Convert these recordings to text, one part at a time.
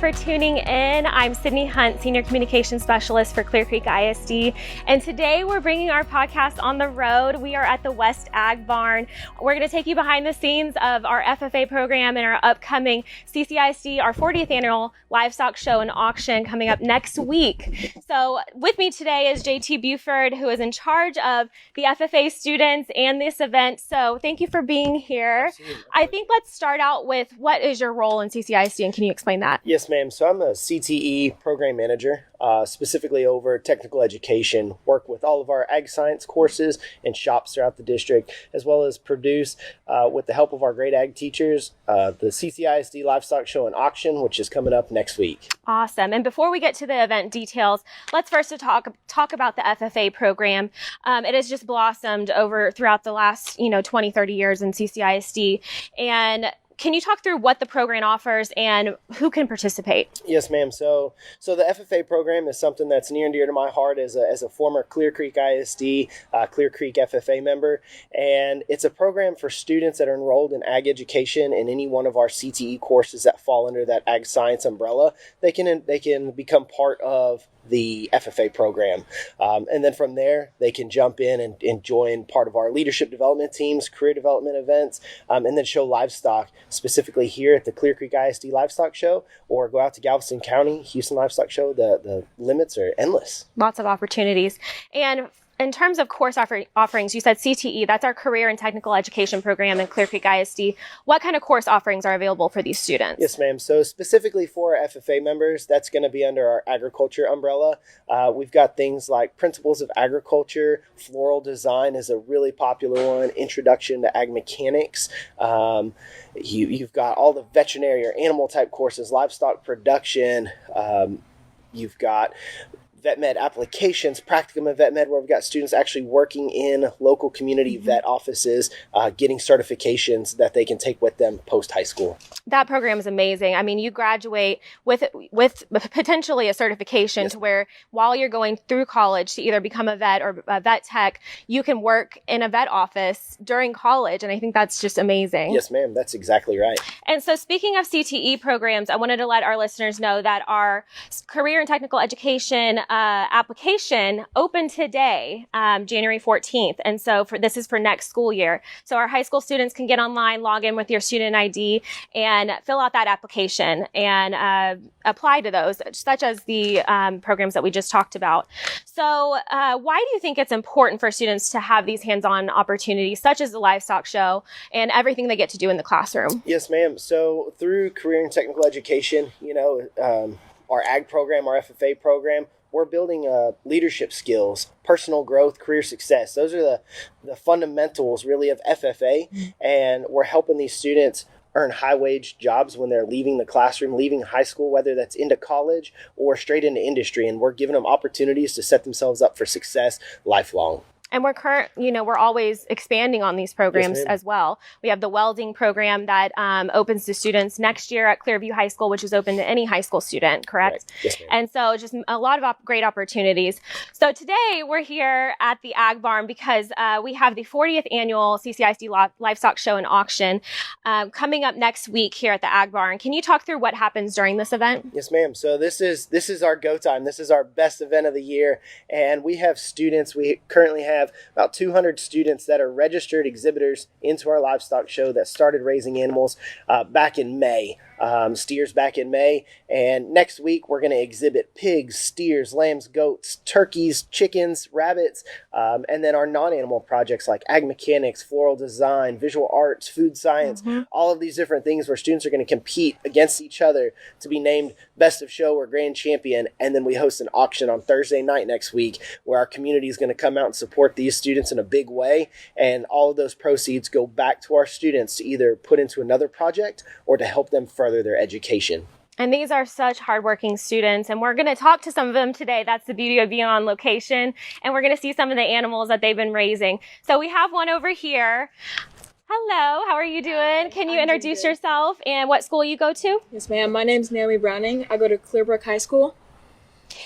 for tuning in. I'm Sydney Hunt, Senior Communications Specialist for Clear Creek ISD. And today we're bringing our podcast on the road. We are at the West Ag Barn. We're going to take you behind the scenes of our FFA program and our upcoming CCISD, our 40th annual livestock show and auction coming up next week. So with me today is JT Buford, who is in charge of the FFA students and this event. So thank you for being here. Absolutely. I think let's start out with what is your role in CCISD, and can you explain that? Yes, ma'am. So I'm a CTE Program Manager, specifically over technical education, work with all of our ag science courses and shops throughout the district, as well as produce, with the help of our great ag teachers, the CCISD Livestock Show and Auction, which is coming up next week. Awesome. And before we get to the event details, let's first talk about the FFA program. It has just blossomed over throughout the last, 20, 30 years in CCISD. And can you talk through what the program offers and who can participate? Yes, ma'am. So the FFA program is something that's near and dear to my heart as a former Clear Creek ISD, Clear Creek FFA member. And it's a program for students that are enrolled in ag education in any one of our CTE courses that fall under that ag science umbrella. They can become part of the FFA program. And then from there, they can jump in and join part of our leadership development teams, career development events, and then show livestock specifically here at the Clear Creek ISD Livestock Show, or go out to Galveston County, Houston Livestock Show. The limits are endless. Lots of opportunities. And in terms of course offerings, you said CTE, that's our career and technical education program in Clear Creek ISD. What kind of course offerings are available for these students? Yes, ma'am. So specifically for our FFA members, that's going to be under our agriculture umbrella. We've got things like Principles of Agriculture, Floral Design is a really popular one, Introduction to Ag Mechanics. You've got all the veterinary or animal type courses, livestock production. You've got vet med applications, practicum of vet med, where we've got students actually working in local community vet offices, getting certifications that they can take with them post high school. That program is amazing. I mean, you graduate with potentially a certification. Yes. To where while you're going through college to either become a vet or a vet tech, you can work in a vet office during college. And I think that's just amazing. Yes, ma'am. That's exactly right. And so speaking of CTE programs, I wanted to let our listeners know that our career and technical education application opened today, January 14th. And so this is for next school year. So our high school students can get online, log in with your student ID and fill out that application and apply to those, such as the programs that we just talked about. So why do you think it's important for students to have these hands-on opportunities, such as the livestock show and everything they get to do in the classroom? Yes, ma'am. So through career and technical education, our ag program, our FFA program, we're building leadership skills, personal growth, career success. Those are the fundamentals really of FFA, and we're helping these students earn high-wage jobs when they're leaving the classroom, leaving high school, whether that's into college or straight into industry, and we're giving them opportunities to set themselves up for success lifelong. And we're always expanding on these programs. Yes, as well. We have the welding program that opens to students next year at Clearview High School, which is open to any high school student, correct? Yes, ma'am. And so just a lot of great opportunities. So today we're here at the Ag Barn because we have the 40th annual CCISD Livestock Show and Auction coming up next week here at the Ag Barn. Can you talk through what happens during this event? Yes, ma'am. So this is our go time. This is our best event of the year, and we have students. We currently have about 200 students that are registered exhibitors into our livestock show that started raising animals back in May. Steers back in May, and next week we're going to exhibit pigs, steers, lambs, goats, turkeys, chickens, rabbits, and then our non-animal projects like ag mechanics, floral design, visual arts, food science, all of these different things where students are going to compete against each other to be named best of show or grand champion. And then we host an auction on Thursday night next week where our community is going to come out and support these students in a big way, and all of those proceeds go back to our students to either put into another project or to help them further their education. And these are such hardworking students, and we're going to talk to some of them today. That's the beauty of being on location, and we're going to see some of the animals that they've been raising. So we have one over here. Hello, how are you doing? Can you introduce yourself and what school you go to? Yes, ma'am. My name's Naomi Browning. I go to Clearbrook High School.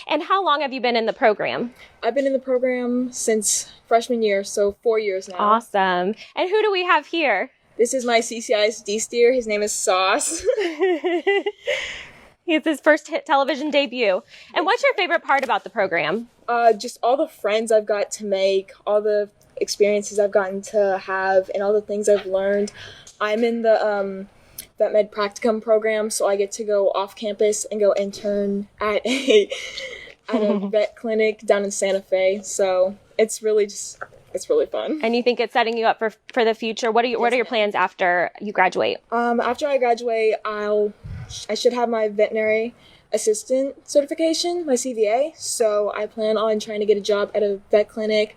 And how long have you been in the program? I've been in the program since freshman year, so 4 years now. Awesome. And who do we have here? This is my CCISD steer. His name is Sauce. It's his first television debut. And what's your favorite part about the program? Just all the friends I've got to make, all the experiences I've gotten to have, and all the things I've learned. I'm in the Vet Med Practicum program, so I get to go off campus and go intern at a vet clinic down in Santa Fe. So it's really fun. And you think it's setting you up for the future? What are your plans after you graduate? After I graduate, I should have my veterinary assistant certification, my CVA. So I plan on trying to get a job at a vet clinic,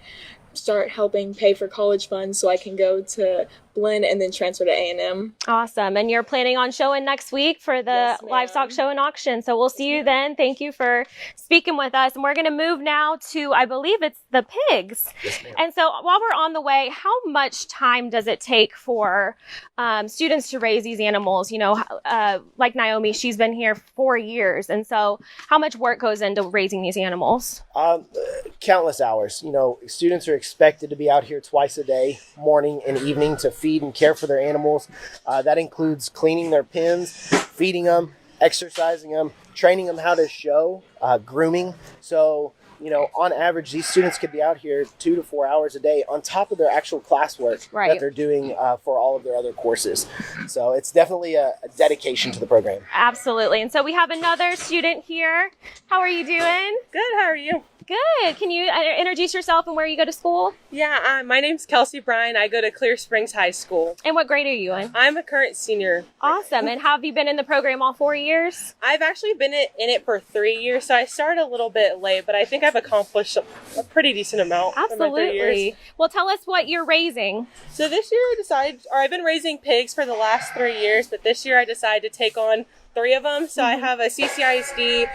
start helping pay for college funds so I can go to Blinn and then transfer to A&M. Awesome. And you're planning on showing next week for the Yes, ma'am. livestock show and auction. So we'll see you then. Thank you for speaking with us. And we're going to move now to, I believe it's the pigs. Yes, ma'am. And so while we're on the way, how much time does it take for students to raise these animals? You know, like Naomi, she's been here 4 years. And so how much work goes into raising these animals? Countless hours. You know, students are expected to be out here twice a day, morning and evening, to feed and care for their animals. That includes cleaning their pens, feeding them, exercising them, training them how to show, grooming. So, you know, on average, these students could be out here 2 to 4 hours a day on top of their actual classwork that they're doing for all of their other courses. So it's definitely a dedication to the program. Absolutely. And so we have another student here. How are you doing? Good, how are you? Good. Can you introduce yourself and where you go to school? Yeah, my name's Kelsey Bryan. I go to Clear Springs High School. And what grade are you in? I'm a current senior. Awesome. And have you been in the program all 4 years? I've actually been in it for 3 years, so I started a little bit late, but I think I've accomplished a pretty decent amount in my 3 years. Absolutely. Well, tell us what you're raising. So this year I've been raising pigs for the last 3 years, but this year I decided to take on 3 of them. So I have a CCISD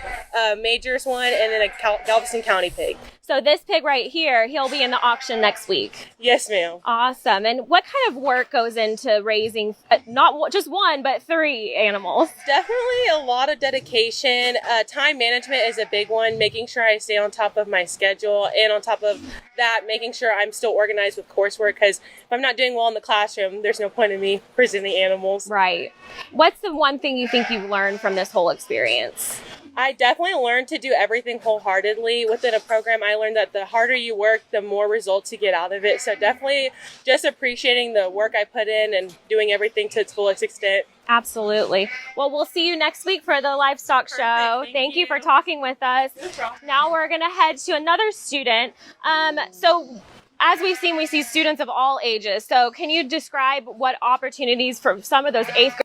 majors one and then a Galveston County pig. So this pig right here, he'll be in the auction next week. Yes, ma'am. Awesome. And what kind of work goes into raising not just one, but 3 animals? Definitely a lot of dedication. Time management is a big one, making sure I stay on top of my schedule, and on top of that, making sure I'm still organized with coursework, because if I'm not doing well in the classroom, there's no point in me presenting animals. Right. What's the one thing you think you've learned from this whole experience? I definitely learned to do everything wholeheartedly. Within a program, I learned that the harder you work, the more results you get out of it. So definitely just appreciating the work I put in and doing everything to its fullest extent. Absolutely. Well, we'll see you next week for the livestock show. Thank you for talking with us. Now we're going to head to another student. So as we've seen, we see students of all ages. So can you describe what opportunities for some of those 8th graders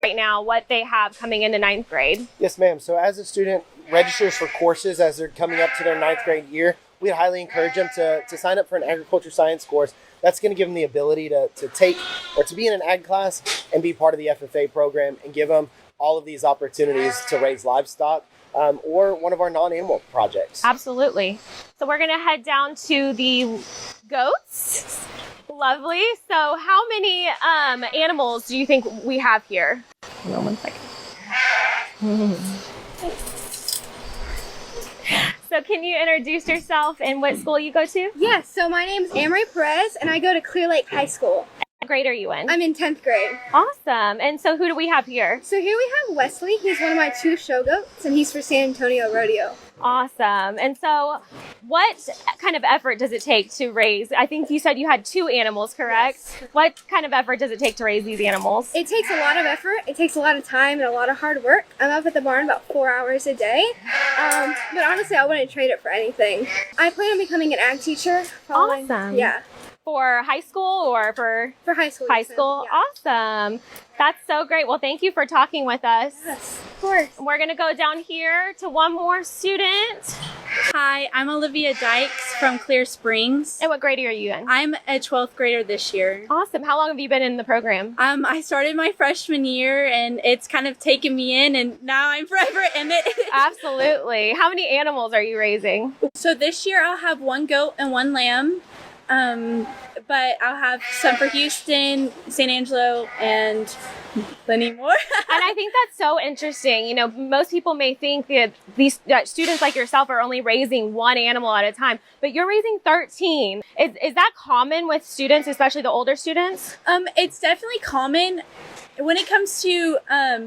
right now, what they have coming into 9th grade? Yes, ma'am. So as a student registers for courses as they're coming up to their 9th grade year, we highly encourage them to sign up for an agriculture science course. That's going to give them the ability to take or to be in an ag class and be part of the FFA program, and give them all of these opportunities to raise livestock or one of our non-animal projects. Absolutely. So we're going to head down to the goats. Lovely. So how many animals do you think we have here? Hold on one second. So can you introduce yourself and what school you go to? Yes, so my name is Amory Perez, and I go to Clear Lake High School. What grade are you in? I'm in 10th grade. Awesome. And so who do we have here? So here we have Wesley. He's one of my 2 show goats, and he's for San Antonio Rodeo. Awesome. And so what kind of effort does it take to raise? I think you said you had 2 animals, correct? Yes. What kind of effort does it take to raise these animals? It takes a lot of effort. It takes a lot of time and a lot of hard work. I'm up at the barn about 4 hours a day. But honestly, I wouldn't trade it for anything. I plan on becoming an ag teacher. Awesome. Yeah. For high school or for high school. high school? Yeah. Awesome. That's so great. Well, thank you for talking with us. Yes, of course. We're going to go down here to one more student. Hi, I'm Olivia Dykes from Clear Springs. And what grade are you in? I'm a 12th grader this year. Awesome. How long have you been in the program? I started my freshman year, and it's kind of taken me in, and now I'm forever in it. Absolutely. How many animals are you raising? So this year I'll have 1 goat and 1 lamb, but I'll have some for Houston, San Angelo, and plenty more. And I think that's so interesting. You know, most people may think that these students like yourself are only raising one animal at a time, but you're raising 13. Is that common with students, especially the older students? It's definitely common. When it comes to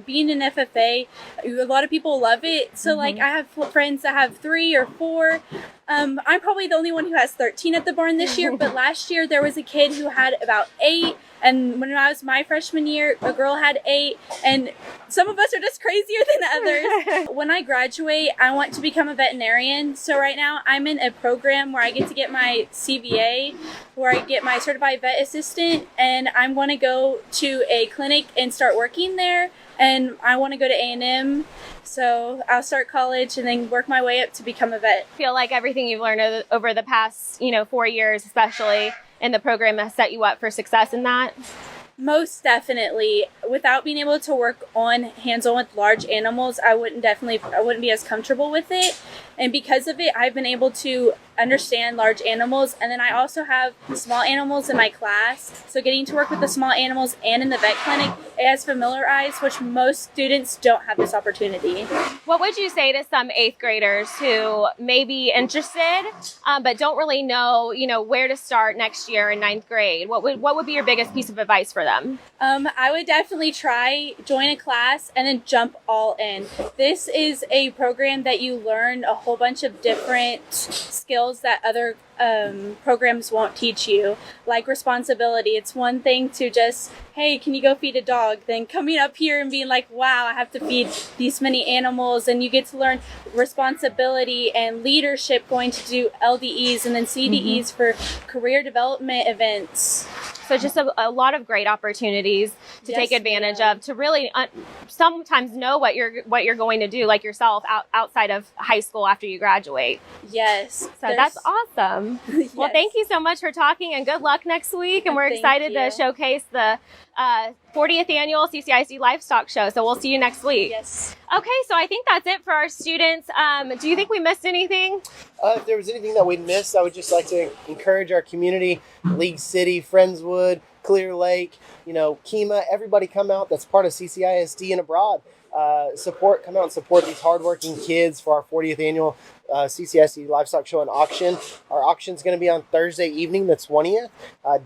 being an FFA, a lot of people love it. So, like, I have friends that have 3 or 4. I'm probably the only one who has 13 at the barn this year, but last year there was a kid who had about 8. And when I was my freshman year, a girl had 8, and some of us are just crazier than others. When I graduate, I want to become a veterinarian. So right now I'm in a program where I get to get my CVA, where I get my certified vet assistant, and I'm going to go to a clinic and start working there. And I want to go to A&M. So I'll start college and then work my way up to become a vet. I feel like everything you've learned over the past, 4 years, especially in the program, has set you up for success in that? Most definitely. Without being able to work on hands-on with large animals, I wouldn't be as comfortable with it. And because of it, I've been able to understand large animals. And then I also have small animals in my class. So getting to work with the small animals and in the vet clinic, it has familiarized, which most students don't have this opportunity. What would you say to some 8th graders who may be interested, but don't really know, where to start next year in 9th grade? What would be your biggest piece of advice for them? I would definitely join a class and then jump all in. This is a program that you learn a whole bunch of different skills that other programs won't teach you, like responsibility. It's one thing to just, hey, can you go feed a dog? Then coming up here and being like, wow, I have to feed these many animals. And you get to learn responsibility and leadership, going to do LDEs and then CDEs for career development events. So just a lot of great opportunities to take advantage of, to really sometimes know what you're going to do, like yourself, outside of high school after you graduate. Yes. So that's awesome. Yes. Well, thank you so much for talking, and good luck next week. And we're excited to showcase the 40th annual CCISD Livestock Show. So we'll see you next week. Yes. Okay, so I think that's it for our students. Do you think we missed anything? If there was anything that we'd missed, I would just like to encourage our community, League City, Friendswood, Clear Lake, Kemah, everybody come out that's part of CCISD and abroad. Come out and support these hardworking kids for our 40th annual CCISD Livestock Show and Auction. Our auction is going to be on Thursday evening, the 20th.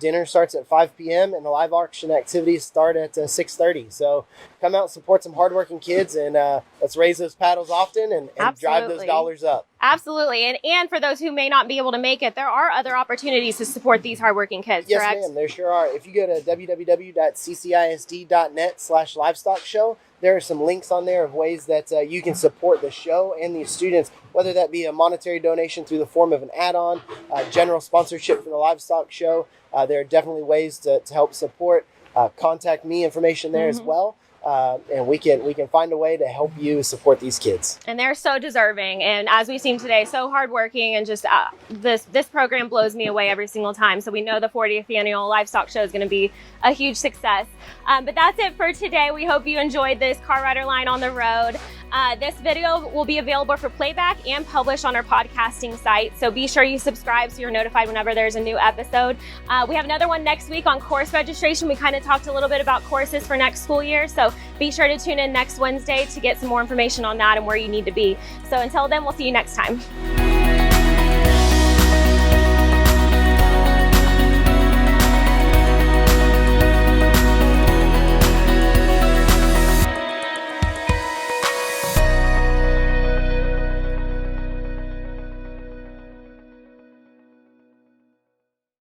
Dinner starts at 5 p.m. and the live auction activities start at 6:30. So come out and support some hardworking kids, and let's raise those paddles often and drive those dollars up. Absolutely. And for those who may not be able to make it, there are other opportunities to support these hardworking kids, correct? Yes, ma'am, there sure are. If you go to www.ccisd.net/livestock show, there are some links on there of ways that you can support the show and these students, whether that be a monetary donation through the form of an add-on, general sponsorship for the livestock show. There are definitely ways to help support. Contact me information there as well. And we can find a way to help you support these kids. And they're so deserving. And as we've seen today, so hardworking, and just this program blows me away every single time. So we know the 40th annual livestock show is going to be a huge success. But that's it for today. We hope you enjoyed this Car Rider Line on the Road. This video will be available for playback and published on our podcasting site. So be sure you subscribe so you're notified whenever there's a new episode. We have another one next week on course registration. We kind of talked a little bit about courses for next school year. So be sure to tune in next Wednesday to get some more information on that and where you need to be. So until then, we'll see you next time.